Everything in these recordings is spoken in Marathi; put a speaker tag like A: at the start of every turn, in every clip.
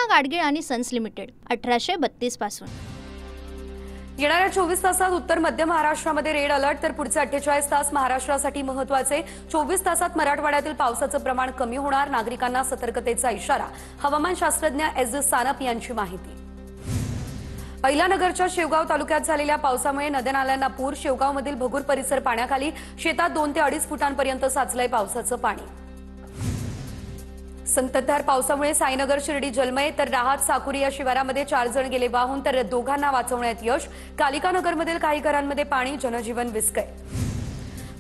A: गाडगीळ आणि सन्स लिमिटेड 1832 पासून।
B: येणाऱ्या 24 तासात उत्तर मध्य महाराष्ट्रामध्ये रेड अलर्ट, तर पुढचे 48 तास महाराष्ट्रासाठी महत्त्वाचे। 24 तासात मराठवाड्यातील पावसाचं प्रमाण कमी होणार, नागरिकांना सतर्कतेचा इशारा। हवामान शास्त्रज्ञ एस सानप यांची माहिती। अहिल्यानगरच्या शेवगाव तालुक्यात झालेल्या पावसामुळे नद्या-नाल्यांना पूर, शेवगावमधील भगूर परिसर पाण्याखाली, शेतात 2 ते 2.5 फुटांपर्यंत साचलंय पावसाचं पाणी। संततधार पावसामुळे साईनगर शिर्डी जलमय, तर राहात साकुरी या शिवारामध्ये 4 जण गेले वाहून, तर 2घांना वाचवण्यात यश। कालिकानगरमधील काही घरांमध्ये पाणी, जनजीवन विस्कळ।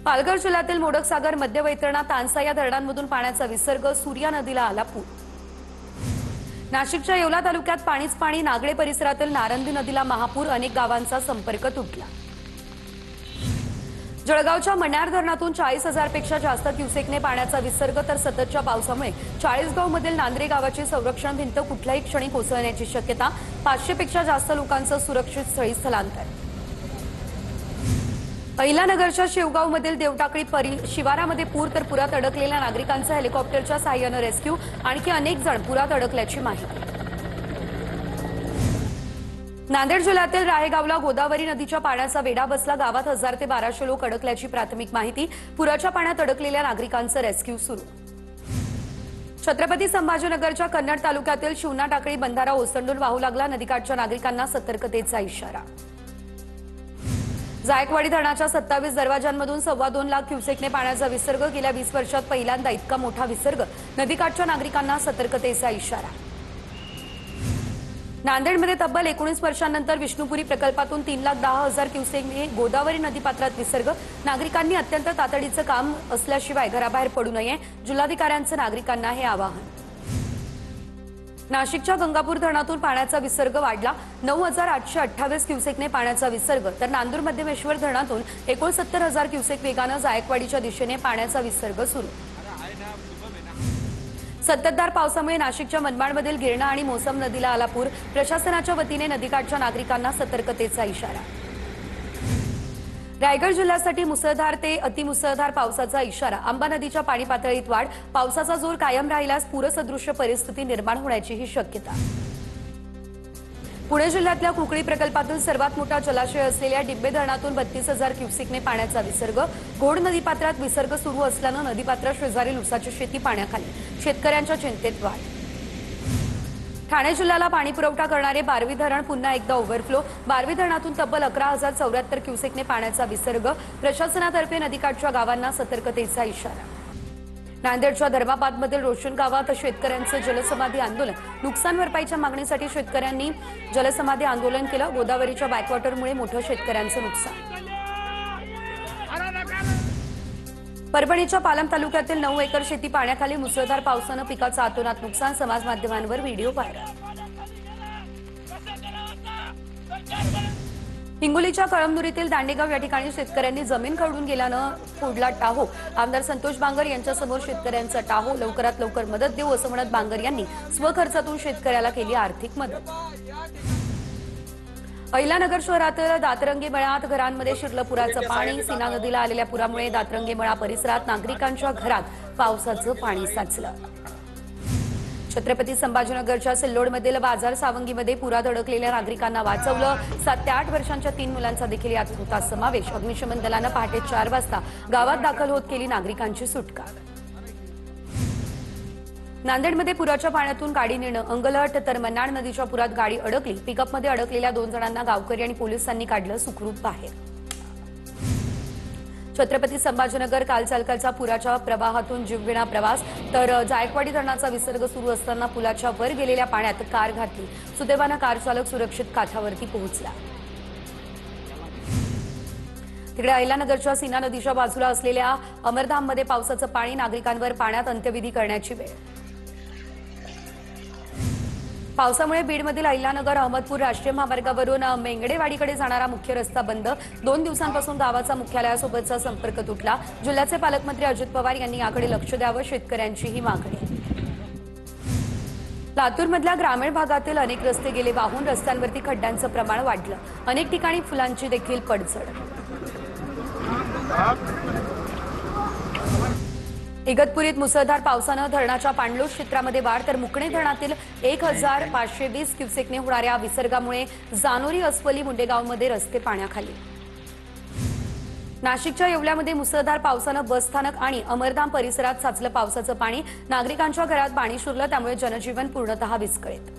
B: पालघर जिल्ह्यातील मोडकसागर, मध्य वैतरणा, तानसा या धरणांमधून पाण्याचा विसर्ग, सूर्या नदीला आला पूर। नाशिकच्या येवला तालुक्यात पाणीच पाणी, नागळे परिसरातील नारंदी नदीला महापूर, अनेक गावांचा संपर्क तुटला। जळगावच्या मण्यार धरणातून 40,000 पेक्षा जास्त क्युसेकने पाण्याचा विसर्ग, तर सततच्या पावसामुळे 40गावमधील नांद्रे गावाची संरक्षण भिंत कुठल्याही क्षणी कोसळण्याची शक्यता। 500 पेक्षा जास्त लोकांचं सुरक्षित स्थळी स्थलांतर। अहिल्यानगरच्या शेवगावमधील देवटाकळी शिवारामध्ये पूर, तर पुरात अडकलेल्या नागरिकांचं हेलिकॉप्टरच्या सहाय्यानं रेस्क्यू, आणखी अनेक जण पुरात अडकल्याची माहिती। नांदेड जिल्ह्यातील राहेगावला गोदावरी नदीच्या पाण्याचा वेढा बसला, गावात 1000 ते 1200 लोक अडकल्याची प्राथमिक माहिती। पुराच्या पाण्यात अडकलेल्या नागरिकांचं रेस्क्यू सुरू। छत्रपती संभाजीनगरच्या कन्नड तालुक्यातील शिवना टाकळी बंधारा ओसंडून वाहू लागला, नदीकाठच्या नागरिकांना सतर्कतेचा इशारा। जायकवाडी धरणाच्या 27 दरवाजांमधून 2.25 लाख क्युसेकने पाण्याचा विसर्ग, गेल्या 20 वर्षात पहिल्यांदा इतका मोठा विसर्ग, नदीकाठच्या नागरिकांना सतर्कतेचा इशारा। नांदेडमध्ये तब्बल 19 वर्षांनंतर विष्णुपुरी प्रकल्पातून 3,10,000 क्युसेकने गोदावरी नदीपात्रात विसर्ग, नागरिकांनी अत्यंत तातडीचं काम असल्याशिवाय घराबाहेर पडू नये, जिल्हाधिकाऱ्यांचं नागरिकांना हे आवाहन। नाशिकच्या गंगापूर धरणातून पाण्याचा विसर्ग वाढला, 9,828 क्युसेकने पाण्याचा विसर्ग, तर नांदूर मध्यमेश्वर धरणातून 69,000 क्युसेक वेगानं जायकवाडीच्या दिशेने पाण्याचा विसर्ग सुरू। संततधार पावसामुळे नाशिकच्या मनमाडमधील गिरणा आणि मोसम नदीला आला पूर, प्रशासनाच्या वतीने नदीकाठच्या नागरिकांना सतर्कतेचा इशारा। रायगड जिल्ह्यासाठी मुसळधार ते अतिमुसळधार पावसाचा इशारा, आंबा नदीच्या पाणी पातळीत वाढ, पावसाचा जोर कायम राहिल्यास पूरसदृश्य परिस्थिती निर्माण होण्याचीही शक्यता। पुणे जिल्ह्यातल्या कुकळी प्रकल्पातील सर्वात मोठा जलाशय असलेल्या डिब्बे धरणातून 32,000 क्युसेकने पाण्याचा विसर्ग, घोड नदीपात्रात विसर्ग सुरू असल्यानं नदीपात्रा शेजारील ऊसाची शेती पाण्याखाली, शेतकऱ्यांच्या चिंतेत वाढ। ठाणे जिल्ह्याला पाणी पुरवठा करणारे बारवी धरण पुन्हा एकदा ओव्हरफ्लो, बारवी धरणातून तब्बल 11,074 क्युसेकने पाण्याचा विसर्ग, प्रशासनातर्फे नदीकाठच्या गावांना सतर्कतेचा इशारा। नांदेडच्या धर्माबादमधील रोशन गावात शेतकऱ्यांचं जलसमाधी आंदोलन, नुकसान भरपाईच्या मागणीसाठी शेतकऱ्यांनी जलसमाधी आंदोलन केलं, गोदावरीच्या बॅकवॉटरमुळे मोठं शेतकऱ्यांचं नुकसान। परभणीच्या पालम तालुक्यातील 9 एकर शेती पाण्याखाली, मुसळधार पावसानं पिकाचं अतोनात नुकसान, समाज माध्यमांवर व्हिडिओ व्हायरल। हिंगोलीच्या कळमनुरीतील दांडेगाव या ठिकाणी शेतकऱ्यांनी जमीन खरडून गेल्यानं फोडला टाहो, आमदार संतोष बांगर यांच्यासमोर शेतकऱ्यांचा टाहो, लवकरात लवकर मदत देऊ असं म्हणत बांगर यांनी स्वखर्चातून शेतकऱ्याला केली आर्थिक मदत। अहिल्यानगर शहरातील दातरंगी मळ्यात घरांमध्ये शिरलं पुराचं पाणी, सीना नदीला आलेल्या पुरामुळे दातरंगी मळा परिसरात नागरिकांच्या घरात पावसाचं पाणी साचलं। छत्रपती संभाजीनगरच्या सिल्लोडमधील बाजार सावंगीमध्ये पुरात अडकलेल्या नागरिकांना वाचवलं, 7 ते 8 वर्षांच्या 3 मुलांचा देखील यात होता समावेश। अग्निशमन दलानं पहाटे 4 वाजता गावात दाखल होत केली नागरिकांची सुटका। नांदेडमध्ये पुराच्या पाण्यातून गाडी नेणं अंगलट, तर मन्नाड नदीच्या पुरात गाडी अडकली, पिकअपमध्ये अडकलेल्या 2 जणांना गावकरी आणि पोलिसांनी काढलं सुखरूप बाहेर। छत्रपती संभाजीनगर कालचालकाचा पुराच्या प्रवाहातून जीवघेणा प्रवास, तर जायकवाडी धरणाचा विसर्ग सुरू असताना पुलाच्या वर गेलेल्या पाण्यात कार घातली, सुदैवानं कार चालक सुरक्षित काठावरती पोहोचला। तिकडे अहिल्यानगरच्या सीना नदीच्या बाजूला असलेल्या अमरधाममध्ये पावसाचं पाणी, नागरिकांवर पाण्यात अंत्यविधी करण्याची वेळ। पावसामुळे बीडमधील अहिल्यानगर अहमदपूर राष्ट्रीय महामार्गावरून मेंगडेवाडीकडे जाणारा मुख्य रस्ता बंद, 2 दिवसांपासून गावाचा मुख्यालयासोबतचा संपर्क तुटला, जिल्ह्याचे पालकमंत्री अजित पवार यांनी याकडे लक्ष द्यावं, शेतकऱ्यांची ही मागणी। लातूरमधल्या ग्रामीण भागातील अनेक रस्ते गेले वाहून, रस्त्यांवरती खड्ड्यांचं प्रमाण वाढलं, अनेक ठिकाणी फुलांची देखील पडझड। इगतपुरीत मुसळधार पावसानं धरणाच्या पाणलोट क्षेत्रामध्ये वाढ, तर मुकणे धरणातील 1520 क्युसेकने होणाऱ्या विसर्गामुळे जानोरी, अस्वली, मुंडेगावमध्ये रस्ते पाण्याखाली. नाशिकच्या येवल्यामध्ये मुसळधार पावसानं बसस्थानक आणि अमरधाम परिसरात साचलं पावसाचं पाणी. नागरिकांच्या घरात पाणी शिरलं, त्यामुळे जनजीवन पूर्णतः विस्कळीत.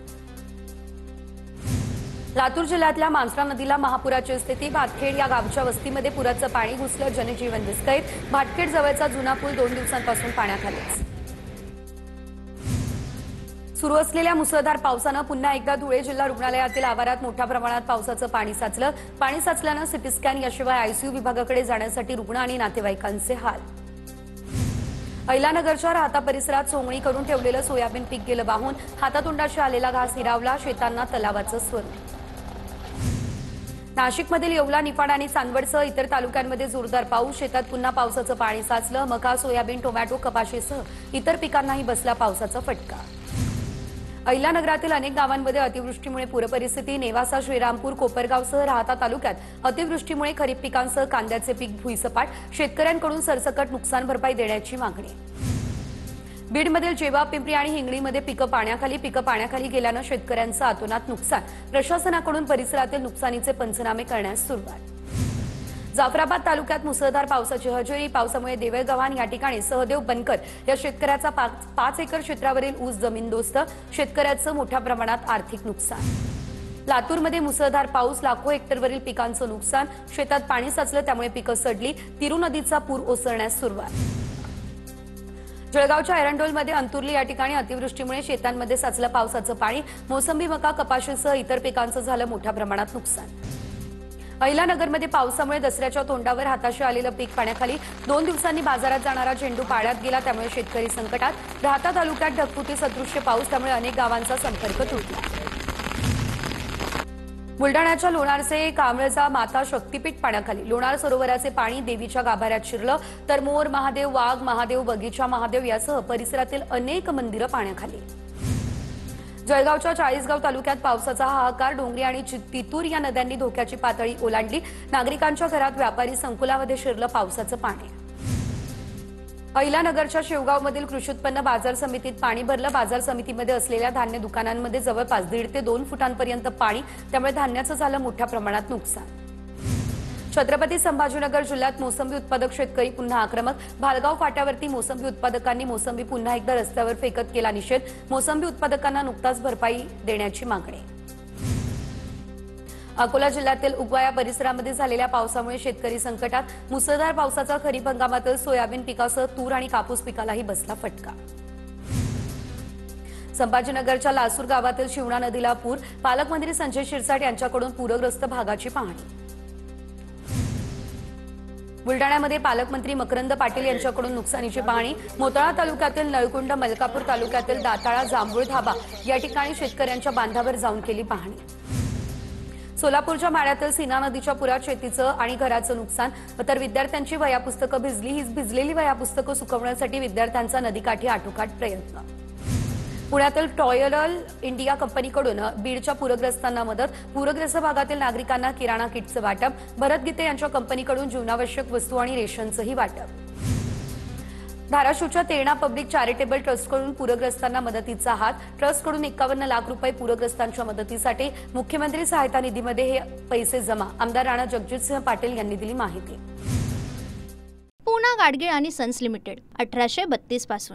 B: लातूर जिल्ह्यातल्या मांजरा नदीला महापुराची स्थिती. भातखेड या गावच्या वस्तीमध्ये पुराचं पाणी घुसलं, जनजीवन विस्कळीत. भातखेड जवळचा जुना पूल 2 दिवसांपासून पाण्याखालीच. सुरू असलेल्या मुसळधार पावसानं पुन्हा एकदा धुळे जिल्हा रुग्णालयातील आवारात मोठ्या प्रमाणात पावसाचं पाणी साचलं. पाणी साचल्यानं सीटी स्कॅन याशिवाय आयसीयू विभागाकडे जाण्यासाठी रुग्ण आणि नातेवाईकांचे हाल. अहिलानगरच्या राहता परिसरात सोंगणी करून ठेवलेलं सोयाबीन पीक गेलं वाहून. हातातोंडाशी आलेला घास हिरावला, शेतांना तलावाचं स्वरूप. नाशिकमधील येवला, निफाड आणि चांदवडसह इतर तालुक्यांमध्ये जोरदार पाऊस. शेतात पुन्हा पावसाचं पाणी साचलं. मका, सोयाबीन, टोमॅटो, कपाशीसह इतर पिकांनाही बसला पावसाचा फटका. अहिलानगरातील अनेक गावांमध्ये अतिवृष्टीमुळे पूरपरिस्थिती. नेवासा, श्रीरामपूर, कोपरगावसह राहता तालुक्यात अतिवृष्टीमुळे खरीप पिकांसह कांद्याचे पीक भुईसपाट. शेतकऱ्यांकडून सरसकट नुकसान भरपाई देण्याची मागणी. बीडमधील जेवा, पिंपरी आणि हिंगणीमध्ये पिकं पाण्याखाली गेल्यानं शेतकऱ्यांचं अतोनात नुकसान. प्रशासनाकडून परिसरातील नुकसानीचे पंचनामे करण्यास सुरुवात. जाफराबाद तालुक्यात मुसळधार पावसाची हजेरी. पावसामुळे देवळगव्हाण या ठिकाणी सहदेव बनकर या शेतकऱ्याचा 5 एकर क्षेत्रावरील ऊस जमीनदोस्त. शेतकऱ्याचं मोठ्या प्रमाणात आर्थिक नुकसान. लातूरमध्ये मुसळधार पाऊस, लाखो हेक्टरवरील पिकांचं नुकसान. शेतात पाणी साचलं, त्यामुळे पिकं सडली. तिरू नदीचा पूर ओसरण्यास सुरुवात. जळगावच्या एरंडोलमध्ये अंतुर्ली या ठिकाणी अतिवृष्टीमुळे शेतांमध्ये साचलं पावसाचं पाणी. मोसंबी, मका, कपाशीसह इतर पिकांचं झालं मोठ्या प्रमाणात नुकसान. अहिलानगरमध्ये पावसामुळे दसऱ्याच्या तोंडावर हाताशी आलेलं पीक पाण्याखाली. 2 दिवसांनी बाजारात जाणारा झेंडू पाण्यात गेला, त्यामुळे शेतकरी संकटात. राहता तालुक्यात ढगफुटी सदृश्य पाऊस, त्यामुळे अनेक गावांचा संपर्क तुटला. बुलडाण्याच्या लोणारचे कांबळजा माता शक्तीपीठ पाण्याखाली. लोणार सरोवराचे पाणी देवीच्या गाभाऱ्यात शिरलं, तर मोर महादेव, वाघ महादेव, बगीचा महादेव यासह परिसरातील अनेक मंदिरं पाण्याखाली. जळगावच्या चाळीसगाव तालुक्यात पावसाचा हाहाकार. डोंगरी आणि तितूर या नद्यांनी धोक्याची पातळी ओलांडली. नागरिकांच्या घरात, व्यापारी संकुलामध्ये शिरलं पावसाचं पाणी. अहिलानगरच्या शेवगावमधील कृषी उत्पन्न बाजार समितीत पाणी भरलं. बाजार समितीमध्ये असलेल्या धान्य दुकानांमध्ये जवळपास 1.5 ते 2 फुटांपर्यंत पाणी, त्यामुळे धान्याचं झालं मोठ्या प्रमाणात नुकसान. छत्रपती संभाजीनगर जिल्ह्यात मोसंबी उत्पादक शेतकरी पुन्हा आक्रमक. भालगाव फाट्यावरती मोसंबी उत्पादकांनी मोसंबी पुन्हा एकदा रस्त्यावर फेकत केला निषेध. मोसंबी उत्पादकांना नुकताच भरपाई देण्याची मागणी. अकोला जिल्ह्यातील उगवा या परिसरामध्ये झालेल्या पावसामुळे शेतकरी संकटात. मुसळधार पावसाचा खरीप हंगामातील सोयाबीन पिकासह तूर आणि कापूस पिकालाही बसला फटका. संभाजीनगरच्या लासूर गावातील शिवणा नदीला पूर. पालकमंत्री संजय शिरसाट यांच्याकडून पूरग्रस्त भागाची पाहणी. बुलडाण्यामध्ये पालकमंत्री मकरंद पाटील यांच्याकडून नुकसानीची पाहणी. मोताळा तालुक्यातील नळकुंड, मलकापूर तालुक्यातील दाताळा, जांभूळ धाबा या ठिकाणी शेतकऱ्यांच्या बांधावर जाऊन केली पाहणी. सोलापूरच्या माळ्यातील सीना नदीच्या पुरात शेतीचं आणि घराचं नुकसान, तर विद्यार्थ्यांची वह्यापुस्तकं भिजली. ही भिजलेली वह्यापुस्तकं सुकवण्यासाठी विद्यार्थ्यांचा नदीकाठी आटोकाट प्रयत्न. पुण्यातील टॉयरल इंडिया कंपनीकडून बीडच्या पूरग्रस्तांना मदत. पूरग्रस्त भागातील नागरिकांना किराणा किटचं वाटप. भरत गीते यांच्या कंपनीकडून जीवनावश्यक वस्तू आणि रेशनचंही वाटप. धाराशिवच्या तेरणा पब्लिक चॅरिटेबल ट्रस्टकडून पूरग्रस्तांना मदतीचा हात. ट्रस्टकडून 51 लाख रुपये पूरग्रस्तांच्या मदतीसाठी. मुख्यमंत्री सहायता निधीमध्ये हे पैसे जमा. आमदार राणा जगजितसिंह पाटील यांनी दिली माहिती.
A: पूना गाडगीळ आणि सन्स लिमिटेड 1832 पासून.